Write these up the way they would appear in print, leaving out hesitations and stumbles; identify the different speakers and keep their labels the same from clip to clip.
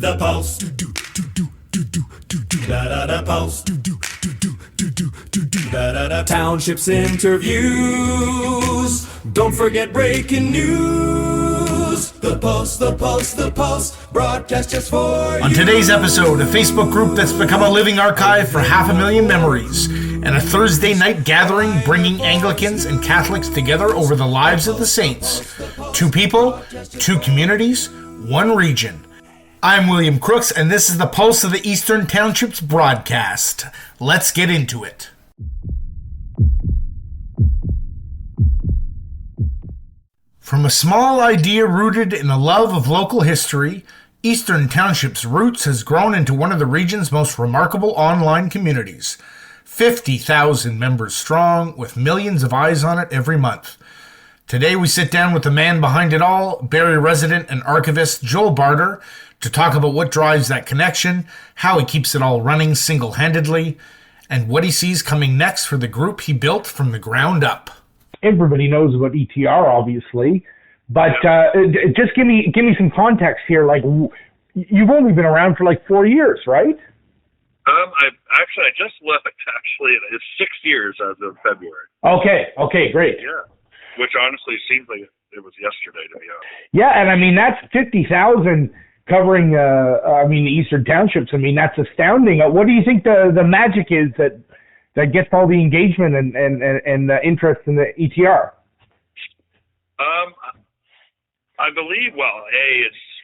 Speaker 1: The Pulse. Pulse. Townships interviews. Don't forget breaking news. The Pulse, the Pulse, the Pulse. Broadcast just for you.
Speaker 2: On today's episode, a Facebook group that's become a living archive for 500,000 memories, and a Thursday night gathering bringing Anglicans and Catholics together over the lives of the saints. 2 people, 2 communities, 1 region. I'm William Crooks, and this is the Pulse of the Eastern Townships Broadcast. Let's get into it. From a small idea rooted in a love of local history, Eastern Townships Roots has grown into one of the region's most remarkable online communities. 50,000 members strong, with millions of eyes on it every month. Today we sit down with the man behind it all, Barrie resident and archivist Joel Barter, to talk about what drives that connection, how he keeps it all running single-handedly, and what he sees coming next for the group he built from the ground up.
Speaker 3: Everybody knows about ETR, obviously, but just give me some context here. Like, you've only been around for like 4 years, right?
Speaker 4: I just left. Actually, it's 6 years as of February.
Speaker 3: Okay, great.
Speaker 4: Yeah, which honestly seems like it was yesterday, to be honest.
Speaker 3: Yeah, and I mean that's 50,000 covering. The Eastern Townships. I mean that's astounding. What do you think the magic is that gets all the engagement and interest in the ETR?
Speaker 4: I believe,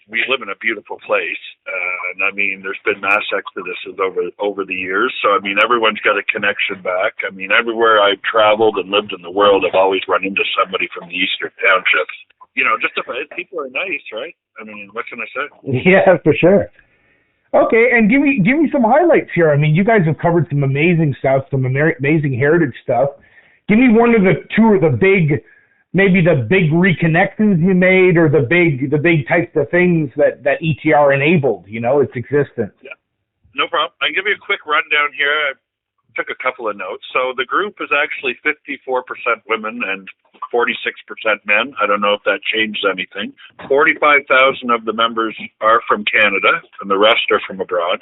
Speaker 4: we live in a beautiful place, and I mean, there's been mass exoduses over the years, so I mean, everyone's got a connection back. I mean, everywhere I've traveled and lived in the world, I've always run into somebody from the Eastern Townships. You know, people are nice, right? I mean, what can I say?
Speaker 3: Yeah, for sure. Okay, and give me some highlights here. I mean, you guys have covered some amazing stuff, some amazing heritage stuff. Give me one of the 2 of the big, maybe the big reconnections you made, or the big types of things that ETR enabled, its existence.
Speaker 4: Yeah, no problem. I can give you a quick rundown here. I took a couple of notes. So the group is actually 54% women and 46% men. I don't know if that changed anything. 45,000 of the members are from Canada, and the rest are from abroad.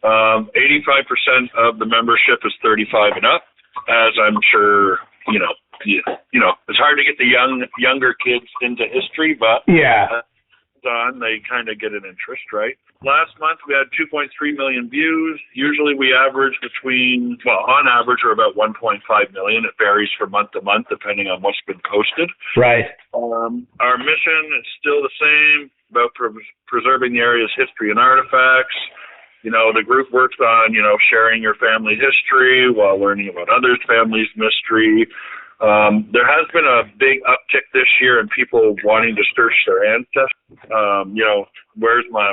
Speaker 4: 85% of the membership is 35 and up, as I'm sure, it's hard to get the younger kids into history, but
Speaker 3: yeah,
Speaker 4: they kind of get an interest, right? Last month we had 2.3 million views. Usually we average on average we're about 1.5 million. It varies from month to month depending on what's been posted.
Speaker 3: Right.
Speaker 4: Our mission is still the same, about preserving the area's history and artifacts. The group works on, sharing your family history while learning about others' family's mystery. There has been a big uptick this year in people wanting to search their ancestors.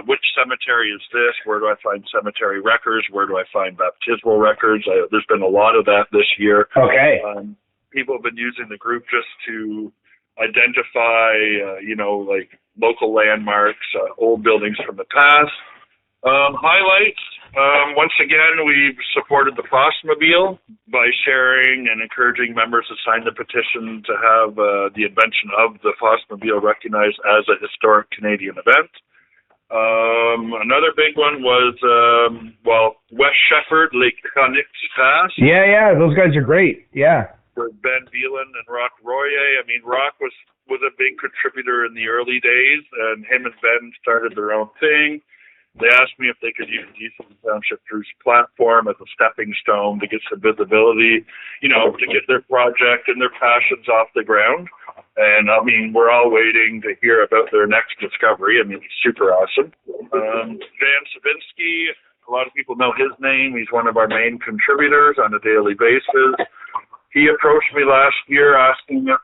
Speaker 4: Which cemetery is this? Where do I find cemetery records? Where do I find baptismal records? There's been a lot of that this year.
Speaker 3: Okay.
Speaker 4: People have been using the group just to identify, like local landmarks, old buildings from the past. Highlights. Once again, we've supported the Fostmobile by sharing and encouraging members to sign the petition to have the invention of the Fostmobile recognized as a historic Canadian event. Another big one was, West Shefford, Lake Connix Pass.
Speaker 3: Yeah, those guys are great. Yeah.
Speaker 4: For Ben Beelan and Rock Royer. I mean, Rock was a big contributor in the early days, and him and Ben started their own thing. They asked me if they could use Eastern Township Roots platform as a stepping stone to get some visibility, to get their project and their passions off the ground. And, I mean, we're all waiting to hear about their next discovery. I mean, it's super awesome. Van Savinsky, a lot of people know his name. He's one of our main contributors on a daily basis. He approached me last year asking if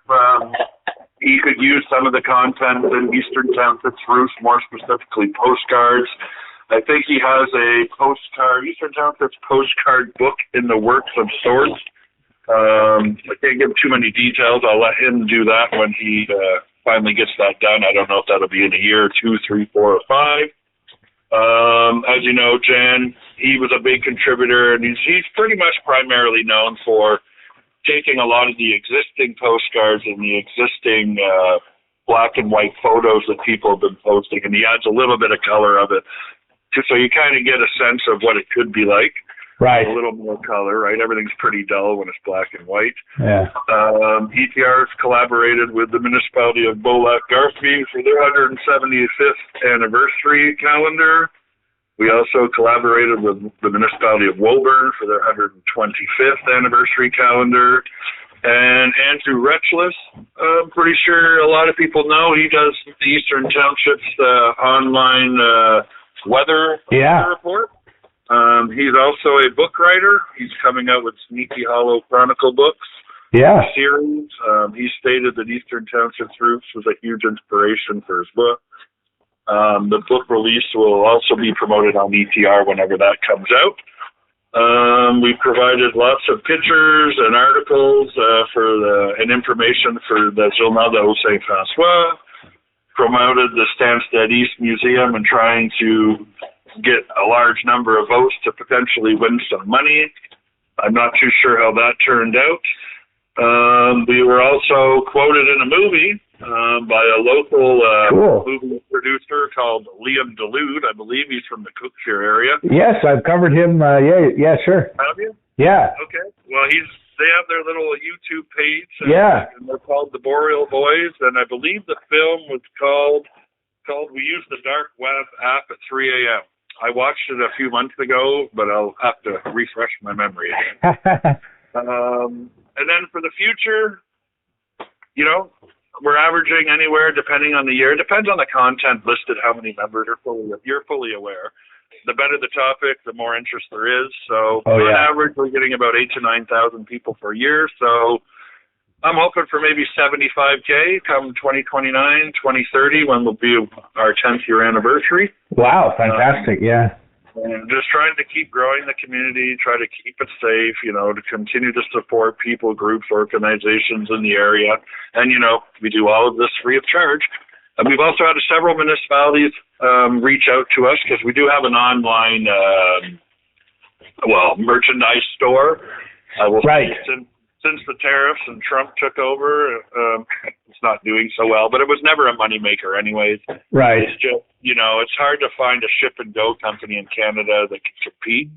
Speaker 4: he could use some of the content in Eastern Townships Roots, more specifically postcards. I think he has a Eastern Townships postcard book in the works of sorts. I can't give too many details. I'll let him do that when he finally gets that done. I don't know if that'll be in a year, 2, 3, 4, or 5. As you know, Jan, he was a big contributor, and he's pretty much primarily known for taking a lot of the existing postcards and the existing black and white photos that people have been posting, and he adds a little bit of color of it so you kind of get a sense of what it could be like.
Speaker 3: Right.
Speaker 4: A little more color, right? Everything's pretty dull when it's black and white.
Speaker 3: Yeah.
Speaker 4: ETR's collaborated with the municipality of Beaulac-Garfey for their 175th anniversary calendar. We also collaborated with the municipality of Woburn for their 125th anniversary calendar. And Andrew Retchless, I'm pretty sure a lot of people know, he does the Eastern Townships online weather report. He's also a book writer. He's coming out with Sneaky Hollow Chronicle books series. He stated that Eastern Townships Roots was a huge inspiration for his book. The book release will also be promoted on ETR whenever that comes out. We provided lots of pictures and articles and information for the Journal de Saint-François, promoted the Stansted East Museum and trying to get a large number of votes to potentially win some money. I'm not too sure how that turned out. We were also quoted in a movie by a local movie producer called Liam DeLude. I believe he's from the Cookshire area.
Speaker 3: Yes, I've covered him. Yeah, sure.
Speaker 4: Have you?
Speaker 3: Yeah.
Speaker 4: Okay. Well, they have their little YouTube page. And they're called the Boreal Boys, and I believe the film was called We Use the Dark Web app at 3 a.m. I watched it a few months ago, but I'll have to refresh my memory again. And then for the future, we're averaging anywhere, depending on the year, depends on the content listed, how many members you're fully aware. The better the topic, the more interest there is. So on average, we're getting about 8,000 to 9,000 people per year. So I'm hoping for maybe 75K come 2029, 2030, when will be our 10th year anniversary.
Speaker 3: Wow, fantastic,
Speaker 4: And just trying to keep growing the community, try to keep it safe, to continue to support people, groups, organizations in the area. And, we do all of this free of charge. And we've also had several municipalities reach out to us because we do have an online, merchandise store. I will say since the tariffs and Trump took over, it's not doing so well, but it was never a moneymaker anyways.
Speaker 3: Right.
Speaker 4: It's just, it's hard to find a ship and go company in Canada that can compete.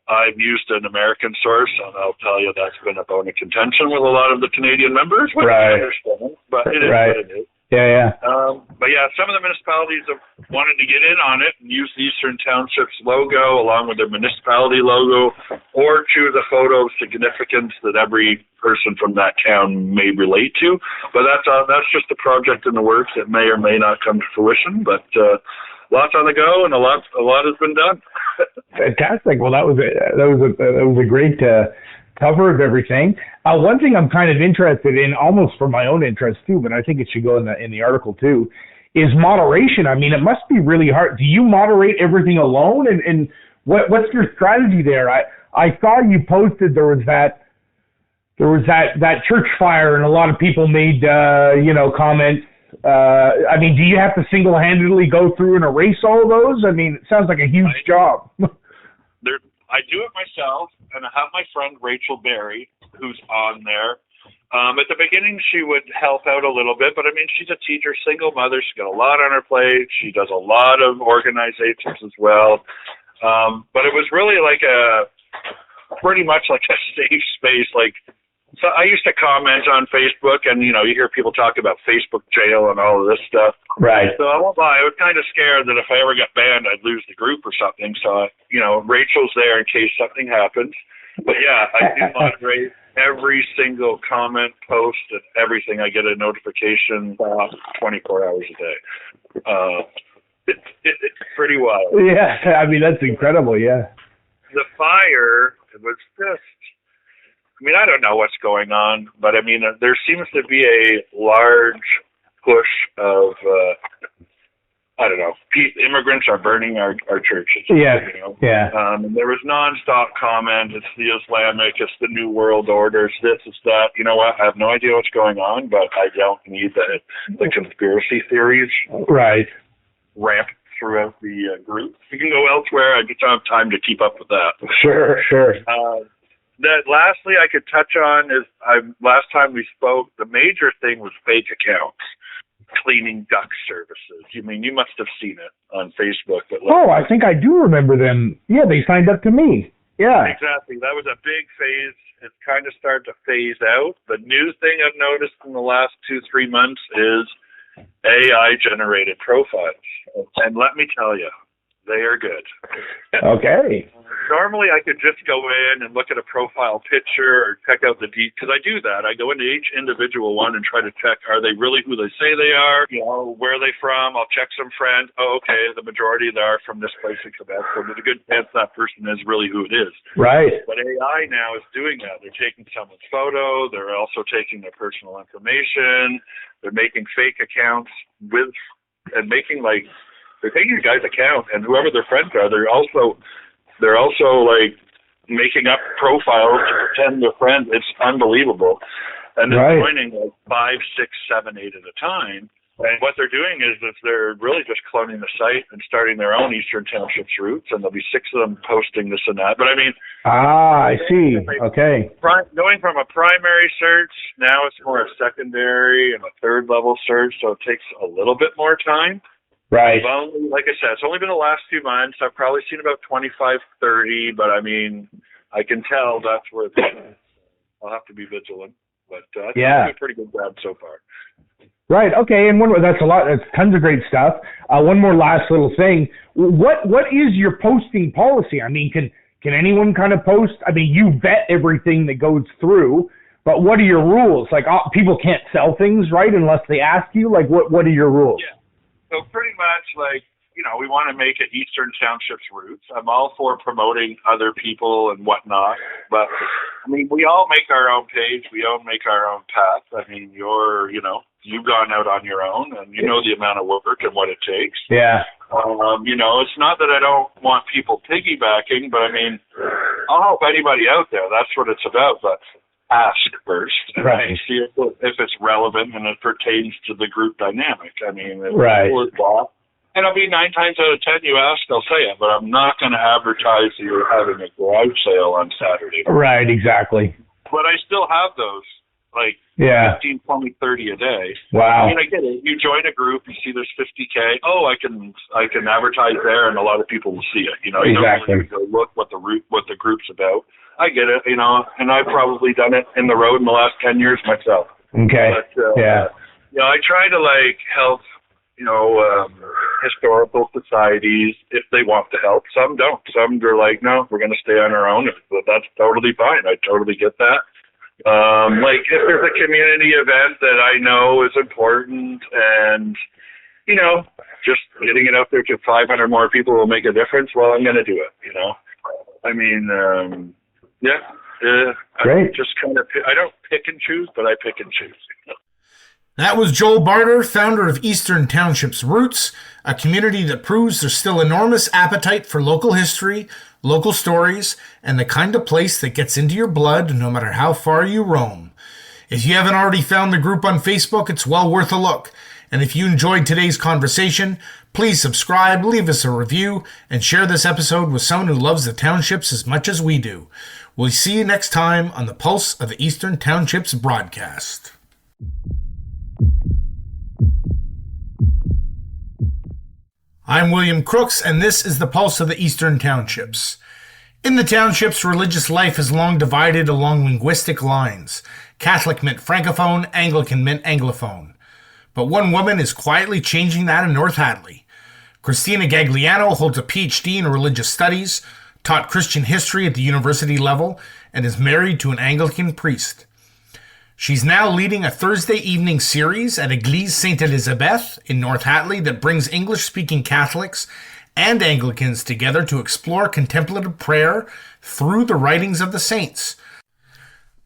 Speaker 4: I've used an American source, and I'll tell you that's been a bone of contention with a lot of the Canadian members, which I understand, but it is what it is. Some of the municipalities have wanted to get in on it and use the Eastern Townships logo along with their municipality logo, or choose a photo of significance that every person from that town may relate to. But that's just a project in the works that may or may not come to fruition. But lots on the go, and a lot has been done.
Speaker 3: Fantastic. Well, that was a great cover of everything. One thing I'm kind of interested in, almost for my own interest too, but I think it should go in the article too, is moderation. I mean, it must be really hard. Do you moderate everything alone? And what's your strategy there? I saw you posted there was that church fire, and a lot of people made comments. I mean, do you have to single-handedly go through and erase all of those? I mean, it sounds like a huge job.
Speaker 4: I do it myself, and I have my friend Rachel Berry, who's on there. At the beginning, she would help out a little bit, but I mean, she's a teacher, single mother. She's got a lot on her plate. She does a lot of organizations as well. But it was really pretty much like a safe space. So I used to comment on Facebook, and, you hear people talk about Facebook jail and all of this stuff.
Speaker 3: Right.
Speaker 4: So I won't lie, I was kind of scared that if I ever got banned, I'd lose the group or something. So, Rachel's there in case something happens. But, I do moderate every single comment, post, and everything. I get a notification 24 hours a day. It's pretty wild.
Speaker 3: Yeah, I mean, that's incredible, yeah.
Speaker 4: The fire was just... I mean, I don't know what's going on, but I mean, there seems to be a large push of, immigrants are burning our churches.
Speaker 3: Yeah,
Speaker 4: And there was nonstop comment, it's the Islamic, it's the New World Order, it's this, it's that. You know what? I have no idea what's going on, but I don't need the conspiracy theories ramp throughout the group. You can go elsewhere. I just don't have time to keep up with that.
Speaker 3: Sure.
Speaker 4: That lastly I could touch on is last time we spoke, the major thing was fake accounts. cleaning duck services. You mean, you must have seen it on Facebook. But
Speaker 3: I think I do remember them. Yeah, they signed up to me. Yeah.
Speaker 4: Exactly. That was a big phase. It's kind of started to phase out. The new thing I've noticed in the last 2-3 months is AI-generated profiles. And let me tell you, they are good.
Speaker 3: Okay.
Speaker 4: Normally, I could just go in and look at a profile picture or check out the because I do that. I go into each individual one and try to check, are they really who they say they are? You know, where are they from? I'll check some friends. Oh, okay, the majority they are from this place in Quebec. So there's a good chance that person is really who it is.
Speaker 3: Right.
Speaker 4: But AI now is doing that. They're taking someone's photo. They're also taking their personal information. They're making fake accounts and making they're taking your guy's account and whoever their friends are. They're also like making up profiles to pretend they're friends. It's unbelievable. And they're joining like 5, 6, 7, 8 at a time. And what they're doing is that they're really just cloning the site and starting their own Eastern Townships roots, and there'll be 6 of them posting this and that. But I mean,
Speaker 3: I see. Okay.
Speaker 4: Going from a primary search, now it's more a secondary and a third level search, so it takes a little bit more time.
Speaker 3: Right.
Speaker 4: Like I said, it's only been the last few months. I've probably seen about 25, 30, but I mean, I can tell that's where it's at. I'll have to be vigilant. But I think it's a pretty good job so far.
Speaker 3: Right. Okay. And that's a lot. That's tons of great stuff. One more last little thing. What is your posting policy? I mean, can anyone kind of post? I mean, you vet everything that goes through, but what are your rules? Like, people can't sell things, right, unless they ask you. Like, what are your rules?
Speaker 4: Yeah. So pretty much, we want to make it Eastern Townships roots. I'm all for promoting other people and whatnot, but I mean, we all make our own page. We all make our own path. I mean, you've gone out on your own, and you know the amount of work and what it takes.
Speaker 3: Yeah.
Speaker 4: It's not that I don't want people piggybacking, but I mean, I'll help anybody out there. That's what it's about. But ask first,
Speaker 3: right?
Speaker 4: See if it's relevant and it pertains to the group dynamic. I mean, and it'll be 9 times out of 10 you ask, they'll say it, but I'm not going to advertise that you're having a garage sale on Saturday.
Speaker 3: Right, exactly.
Speaker 4: But I still have those, 15, 20, 30 a day.
Speaker 3: Wow.
Speaker 4: I mean, I get it. You join a group, you see there's 50K. Oh, I can advertise there, and a lot of people will see it. You
Speaker 3: exactly.
Speaker 4: Don't really go look what the group's about. I get it, and I've probably done it in the road in the last 10 years myself.
Speaker 3: Okay.
Speaker 4: But, I try to help, historical societies if they want to help. Some don't. Some are like, no, we're going to stay on our own. But that's totally fine. I totally get that. If there's a community event that I know is important and, just getting it out there to 500 more people will make a difference, well, I'm going to do it, I mean,
Speaker 3: Great.
Speaker 4: I just I don't pick and choose, but I pick and choose.
Speaker 2: That was Joel Barter, founder of Eastern Townships Roots, a community that proves there's still enormous appetite for local history, local stories, and the kind of place that gets into your blood no matter how far you roam. If you haven't already found the group on Facebook, it's well worth a look. And if you enjoyed today's conversation, please subscribe, leave us a review, and share this episode with someone who loves the townships as much as we do. We'll see you next time on the Pulse of the Eastern Townships Broadcast. I'm William Crooks, and this is the Pulse of the Eastern Townships. In the townships, religious life is long divided along linguistic lines. Catholic meant Francophone, Anglican meant Anglophone. But one woman is quietly changing that in North Hatley. Cristina Gagliano holds a PhD in religious studies, taught Christian history at the university level, and is married to an Anglican priest. She's now leading a Thursday evening series at Église Sainte-Élisabeth in North Hatley that brings English-speaking Catholics and Anglicans together to explore contemplative prayer through the writings of the saints.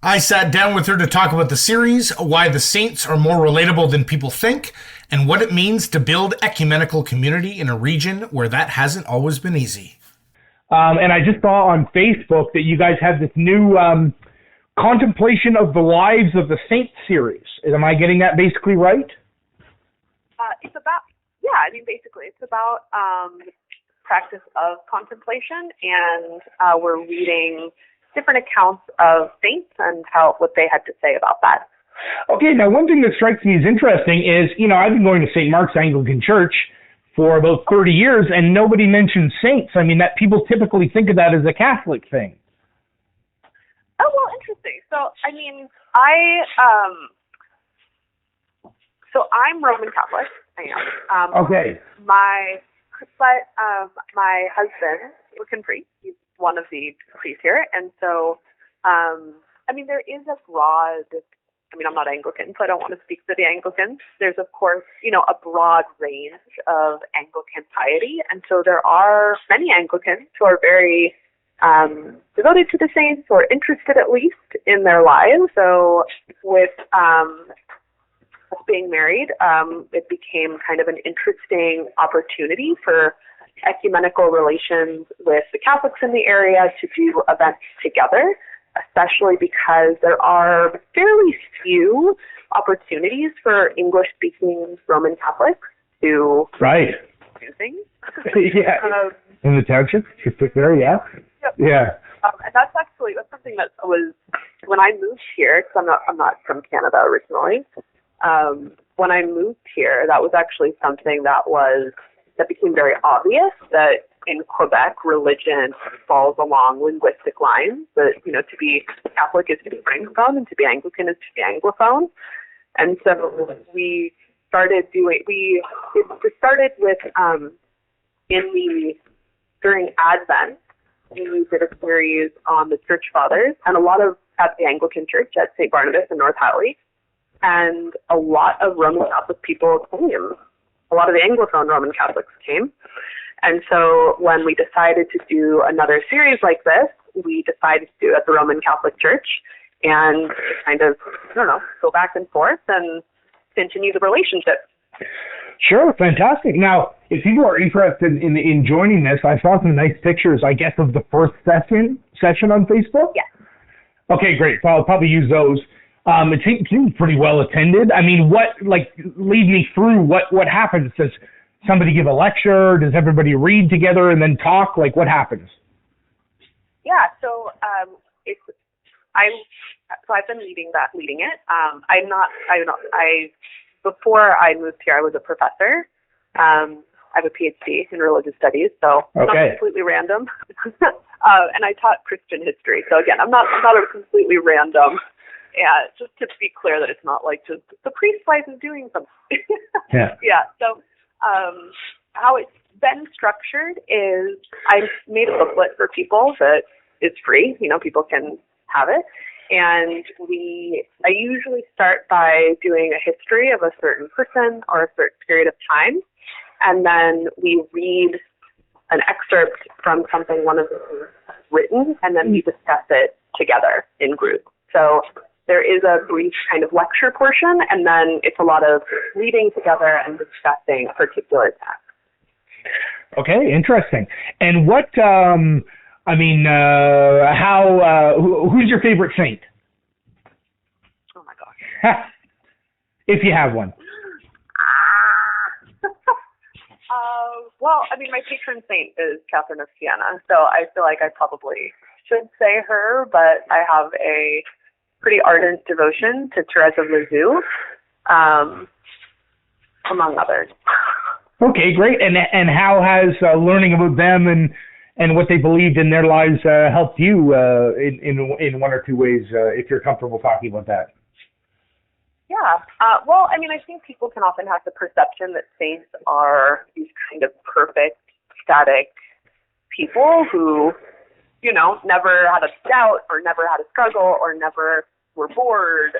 Speaker 2: I sat down with her to talk about the series, why the saints are more relatable than people think, and what it means to build ecumenical community in a region where that hasn't always been easy.
Speaker 3: And I just saw on Facebook that you guys have this new Contemplation of the Lives of the Saints series. Am I getting that basically right?
Speaker 5: It's about, basically it's about the practice of contemplation, and we're reading different accounts of saints and what they had to say about that.
Speaker 3: Okay, now one thing that strikes me as interesting is, I've been going to St. Mark's Anglican Church for about 30 years, and nobody mentions saints. I mean, that people typically think of that as a Catholic thing.
Speaker 5: Oh, well, interesting. So, I mean, I'm Roman Catholic. I am.
Speaker 3: Okay.
Speaker 5: My husband, Anglican priest, he's one of the priests here, and so, I mean, there is a broad. I mean, I'm not Anglican, so I don't want to speak for the Anglicans. There's, of course, a broad range of Anglican piety. And so there are many Anglicans who are very devoted to the saints, or interested at least in their lives. So with being married, it became kind of an interesting opportunity for ecumenical relations with the Catholics in the area to do events together, especially because there are fairly few opportunities for English-speaking Roman Catholics to do things.
Speaker 3: Yeah. In the township, there, yeah.
Speaker 5: Yep.
Speaker 3: Yeah.
Speaker 5: And that's something that was when I moved here, because I'm not from Canada originally. When I moved here, that was actually something that became very obvious, that in Quebec, religion falls along linguistic lines. That, to be Catholic is to be Francophone, and to be Anglican is to be Anglophone. And so we started it started with during Advent, we did a series on the Church Fathers, and at the Anglican Church at St. Barnabas in North Hatley, and a lot of Roman Catholic people came. A lot of the Anglophone Roman Catholics came. And so when we decided to do another series like this, we decided to do it at the Roman Catholic Church and kind of, go back and forth and continue the relationship.
Speaker 3: Sure, fantastic. Now, if people are interested in joining this, I saw some nice pictures, I guess, of the first session on Facebook.
Speaker 5: Yes.
Speaker 3: Okay, great. So I'll probably use those. It seems pretty well attended. I mean, lead me through what happens? Does somebody give a lecture? Does everybody read together and then talk? Like, what happens?
Speaker 5: Yeah, so I've been leading it. Before I moved here, I was a professor. I have a PhD in religious studies, so not completely random. And I taught Christian history. So again, I'm not a completely random. Yeah, just to be clear that it's not like just the priest's wife is doing something.
Speaker 3: Yeah.
Speaker 5: Yeah. So how it's been structured is I made a booklet for people that is free. People can have it. And I usually start by doing a history of a certain person or a certain period of time. And then we read an excerpt from something one of them has written, and then we discuss it together in group. So there is a brief kind of lecture portion, and then it's a lot of reading together and discussing a particular text.
Speaker 3: Okay, interesting. And what, who's your favorite saint?
Speaker 5: Oh my gosh.
Speaker 3: If you have one.
Speaker 5: Well, my patron saint is Catherine of Siena, so I feel like I probably should say her, but I have a pretty ardent devotion to Therese of Lisieux, among others.
Speaker 3: Okay, great. And how has learning about them and what they believed in their lives helped you in one or two ways, if you're comfortable talking about that?
Speaker 5: Yeah. I think people can often have the perception that saints are these kind of perfect, static people who, never had a doubt or never had a struggle or never were bored.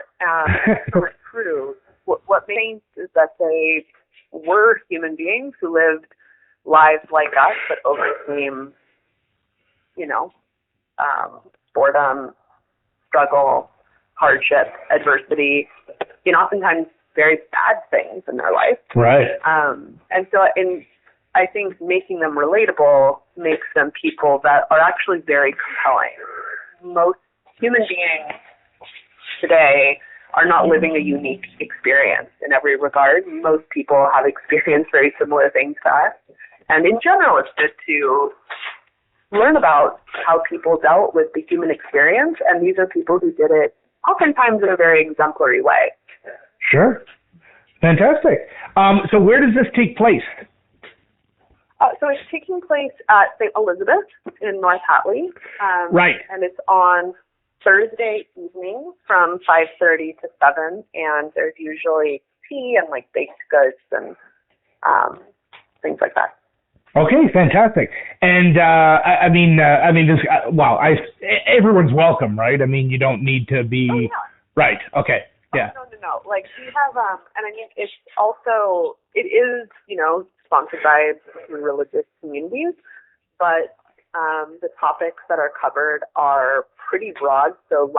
Speaker 5: So it's true. What makes saints is that they were human beings who lived lives like us, but overcame, boredom, struggle, hardship, adversity, oftentimes very bad things in their life.
Speaker 3: Right.
Speaker 5: And so I think making them relatable makes them people that are actually very compelling. Most human beings today are not living a unique experience in every regard. Most people have experienced very similar things to us. And in general, it's good to learn about how people dealt with the human experience. And these are people who did it oftentimes in a very exemplary way.
Speaker 3: Sure. Fantastic. So where does this take place?
Speaker 5: So it's taking place at St. Elizabeth in North Hatley.
Speaker 3: Right.
Speaker 5: And it's on Thursday evening from 5:30 to 7, and there's usually tea and like baked goods and things like that.
Speaker 3: Okay, fantastic. And everyone's welcome, right? I mean, you don't need to be.
Speaker 5: Oh, yeah.
Speaker 3: Right. Okay. Yeah.
Speaker 5: No. Like we have, and I mean, it is, sponsored by religious communities, but the topics that are covered are pretty broad. So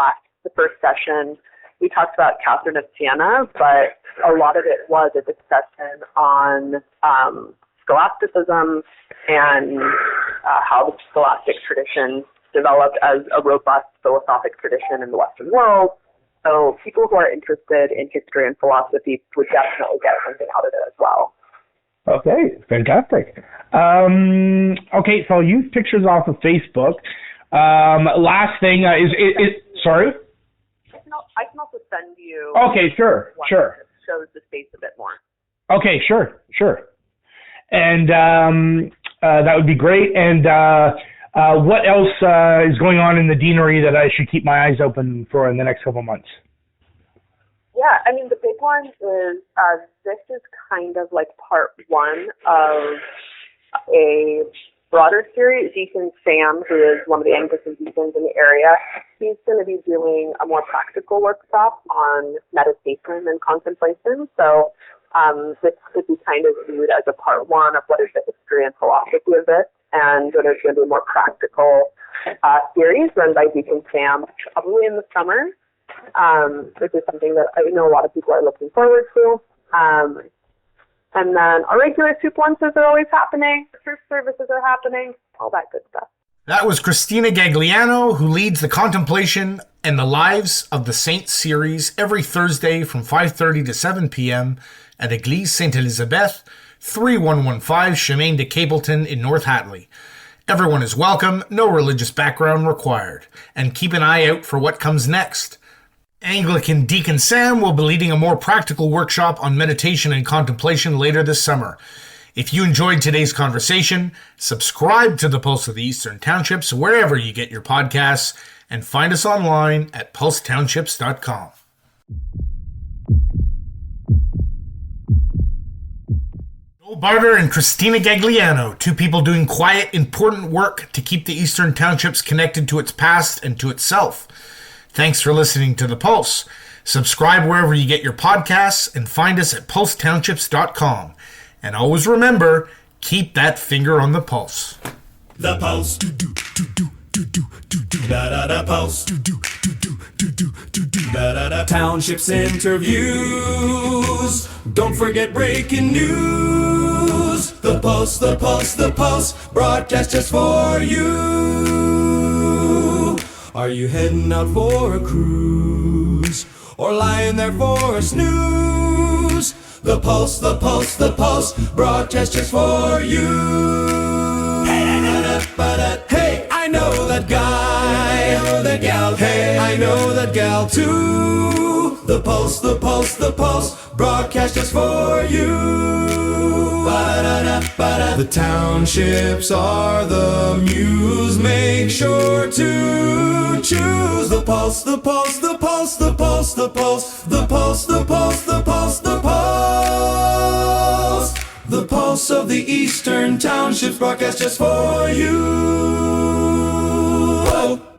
Speaker 5: the first session, we talked about Catherine of Siena, but a lot of it was a discussion on scholasticism and how the scholastic tradition developed as a robust philosophic tradition in the Western world. So people who are interested in history and philosophy would definitely get something out of it as well.
Speaker 3: Okay, fantastic. Okay, so I'll use pictures off of Facebook. Last thing sorry?
Speaker 5: I can also send you.
Speaker 3: Okay, sure.
Speaker 5: That shows the space a bit more.
Speaker 3: Okay, sure. And that would be great. And what else is going on in the deanery that I should keep my eyes open for in the next couple of months?
Speaker 5: Yeah, I mean, the big one is this is kind of like part one of a broader series. Deacon Sam, who is one of the Anglican deacons in the area, he's going to be doing a more practical workshop on meditation and contemplation. So this could be kind of viewed as a part one of what is the history and philosophy of it. And then there's going to be a more practical series run by Deacon Sam, probably in the summer. This is something that I know a lot of people are looking forward to. And then our regular soup lunches are always happening. Church services are happening. All that good stuff.
Speaker 2: That was Cristina Gagliano, who leads the Contemplation and the Lives of the Saints series every Thursday from 5:30 to 7 p.m. at Église Sainte-Élisabeth, 3115 Chemin de Capleton in North Hatley. Everyone is welcome, no religious background required. And keep an eye out for what comes next. Anglican Deacon Sam will be leading a more practical workshop on meditation and contemplation later this summer. If you enjoyed today's conversation, subscribe to the Pulse of the Eastern Townships wherever you get your podcasts, and find us online at pulsetownships.com. Joel Barter and Cristina Gagliano, two people doing quiet, important work to keep the Eastern Townships connected to its past and to itself. Thanks for listening to The Pulse. Subscribe wherever you get your podcasts and find us at pulsetownships.com. And always remember, keep that finger on the pulse.
Speaker 1: The Pulse. Da-da-da Pulse. Da-da-da Townships interviews. Don't forget breaking news. The Pulse, the Pulse, the Pulse. Broadcast just for you. Are you heading out for a cruise? Or lying there for a snooze? The Pulse, the Pulse, the Pulse. Broadcast just for you. Hey, I know that guy. I know that gal. Hey, I know that gal too. The Pulse, the Pulse, the Pulse. Broadcast just for you. The townships are the muse. Make sure to choose the Pulse, the Pulse, the Pulse, the Pulse, the Pulse, the Pulse, the Pulse, the Pulse, the Pulse. The Pulse of the Eastern Townships broadcast just for you.